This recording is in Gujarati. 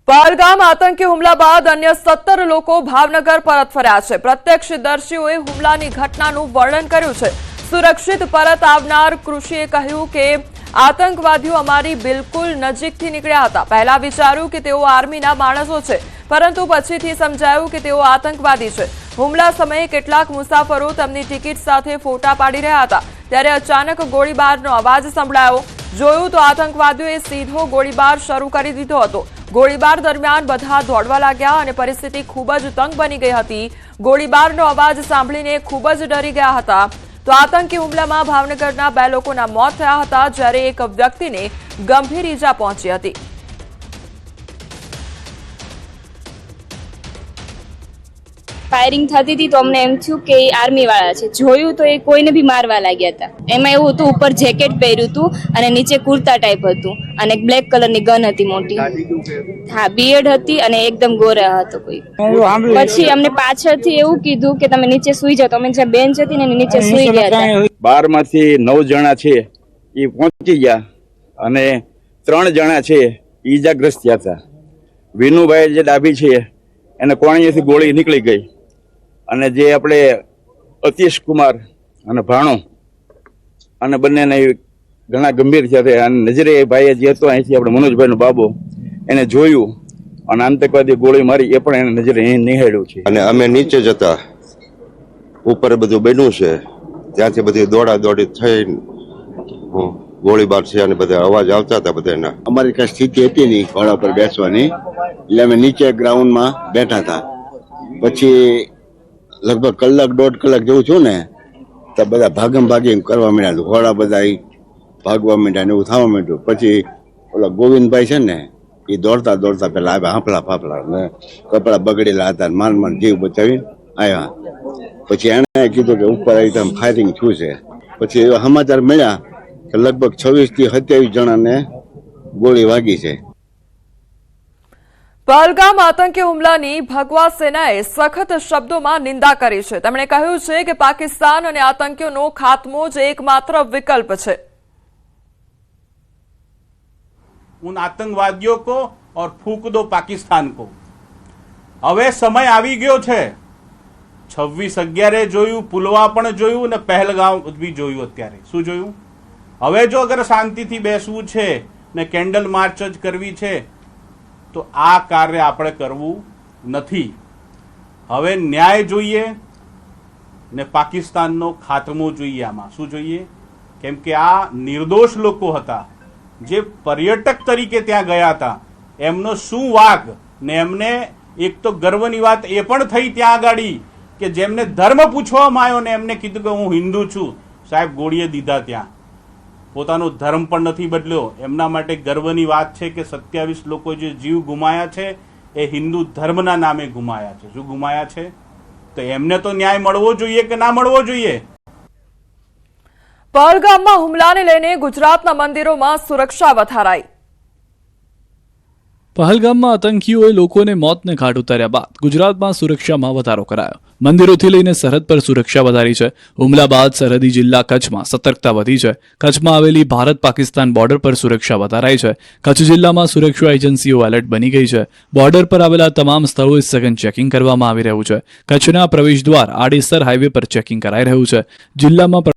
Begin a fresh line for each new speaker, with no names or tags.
पहलगाम आतंकी हुमला बाद अन्य 17 લોકો ભાવનગર પરત ફર્યા છે। પ્રત્યક્ષદર્શીઓએ હુમલાની ઘટનાનું વર્ણન કર્યું છે। સુરક્ષિત પરત આવનાર કૃષિએ કહ્યું કે આતંકવાદીઓ અમારી બિલકુલ નજીકથી નીકળ્યા હતા। પહેલા વિચાર્યું કે તેઓ આર્મીના માણસો છે, પરંતુ પછીથી સમજાયું કે તેઓ આતંકવાદી છે। હુમલા સમયે કેટલાક મુસાફરો તેમની ટિકિટ સાથે ફોટા પાડી રહ્યા હતા, ત્યારે અચાનક ગોળીબારનો અવાજ સંભળાયો। જોયું તો આતંકવાદીઓએ સીધો ગોળીબાર શરૂ કરી દીધો હતો। ગોળીબાર દરમિયાન બધા દોડવા લાગ્યા અને પરિસ્થિતિ ખૂબ જ તંગ બની ગઈ હતી। ગોળીબારનો અવાજ સાંભળીને ખૂબ જ ડરી ગયા હતા। તો આતંકી હુમલામાં ભાવનગરના 2 લોકોના મોત થયા હતા, જ્યારે એક વ્યક્તિને ગંભીર ઈજા પહોંચી હતી।
फायरिंग थती थी तो अमने एम थयुं के आर्मी वाला छे। जोयुं तो ए कोईने भी मारवा लाग्या हता। एमां एवुं हतुं उपर जेकेट પહેર્યું હતું અને નીચે કુર્તા ટાઈપ હતું અને એક બ્લેક કલરની ગન હતી મોટી। હા, બીએડ હતી અને એકદમ ગોરા હતો કોઈ। પછી અમને પાછળથી એવું કીધું કે તમે નીચે સૂઈ જાઓ। તો અમે જે બેન્ચ હતી ને નીચે સૂઈ ગયા હતા।
12 માંથી 9 જણા છે એ પહોંચી ગયા અને 3 જણા છે ઈજાગ્રસ્ત થયા હતા। વિનુભાઈ જે ડાબી છે એને કોણીએથી ગોળી નીકળી ગઈ અને જે આપણે અતીશ કુમાર અને ભાણો અને બંનેને ઘણા ગંભીર છે। અને નજરે ભાઈએ જે હતો અહીંથી આપણે મનોજભાઈનો બાબો એને જોયું અને આતંકવાદી ગોળી મારી એ પણ એને નજરે નિહાળ્યું છે।
અને અમે નીચે જતા ઉપર બધું બન્યું છે, ત્યાંથી બધી દોડા દોડી થઈ ગોળીબાર છે અને બધા અવાજ આવતા હતા બધાના।
અમારી કઈ સ્થિતિ હતી નહીં ઘોડા પર બેસવાની, એટલે અમે નીચે ગ્રાઉન્ડમાં બેઠા હતા। પછી લગભગ કલાક 1.5 કલાક જેવું છું ને તો બધા ભાગમ ભાગી કરવા માંડ્યા। ઘોડા બધા ભાગવા માંડ્યા ને એવું થવા માંડ્યું। પછી ઓલા ગોવિંદભાઈ છે ને એ દોડતા દોડતા પેલા આવ્યા, હાંફળા ફાફળા ને કપડા બગડેલા હતા, માંડ માંડ જીવ બચાવી આવ્યા। પછી એણે કીધું કે ઉપર આવી તમે ફાયરિંગ થયું છે। પછી એવા સમાચાર મળ્યા કે લગભગ 26 થી 27 જણાને ગોળી વાગી છે।
પહલગામ આતંકી હુમલાની ભગવા સેનાએ સખત શબ્દોમાં નિંદા કરી છે। તેમણે કહ્યું છે કે પાકિસ્તાન અને આતંકીઓનો ખાત્મો જ એકમાત્ર વિકલ્પ છે।
उन आतंकवादियों को और फूंक दो पाकिस्तान को। હવે સમય આવી ગયો છે। 26/11 જોયું, પુલવા પણ જોયું ને પહેલગામ બી જોયું। અત્યારે શું જોયું? હવે જો અગર શાંતિથી બેસવું છે ને કેન્ડલ માર્ચ જ કરવી છે તો આ કાર્ય આપણે કરવું નથી। હવે ન્યાય જોઈએ ને પાકિસ્તાનનો ખાત્મો જોઈએ। આમાં શું જોઈએ? કેમ કે આ નિર્દોષ લોકો હતા જે પર્યટક તરીકે ત્યાં ગયા હતા, એમનો શું વાંક ને એમને એક તો ગર્વની વાત એ પણ થઈ ત્યાં આગાડી કે જેમને ધર્મ પૂછવામાં આવ્યો ને એમને કીધું કે હું હિન્દુ છું, સાહેબ ગોળીએ દીધા। ત્યાં પોતાનો ધર્મ પણ નથી બદલ્યો। એમના માટે ગર્વની વાત છે કે 27 લોકો જે જીવ ગુમાયા છે એ હિન્દુ ધર્મના નામે ગુમાયા છે। શું ગુમાયા છે? તો એમને તો ન્યાય મળવો જોઈએ કે ના મળવો જોઈએ?
પહલગામમાં હુમલાને લઈને ગુજરાતના મંદિરોમાં સુરક્ષા વધારાઈ।
પહલગામમાં આતંકીઓએ લોકોને મોતને ઘાટ ઉતાર્યા બાદ ગુજરાતમાં સુરક્ષામાં વધારો કરાયો। મંદિરોથી લઈને સરહદ પર સુરક્ષા વધારી છે। હુમલા બાદ સરહદી જિલ્લા કચ્છમાં સતર્કતા વધી છે। કચ્છમાં આવેલી ભારત પાકિસ્તાન બોર્ડર પર સુરક્ષા વધારાઈ છે। કચ્છ જિલ્લામાં સુરક્ષા એજન્સીઓ એલર્ટ બની ગઈ છે। બોર્ડર પર આવેલા તમામ સ્થળોએ સઘન ચેકિંગ કરવામાં આવી રહ્યું છે। કચ્છના પ્રવેશ દ્વાર આડેસર હાઈવે પર ચેકિંગ કરાઈ રહ્યું છે। જિલ્લામાં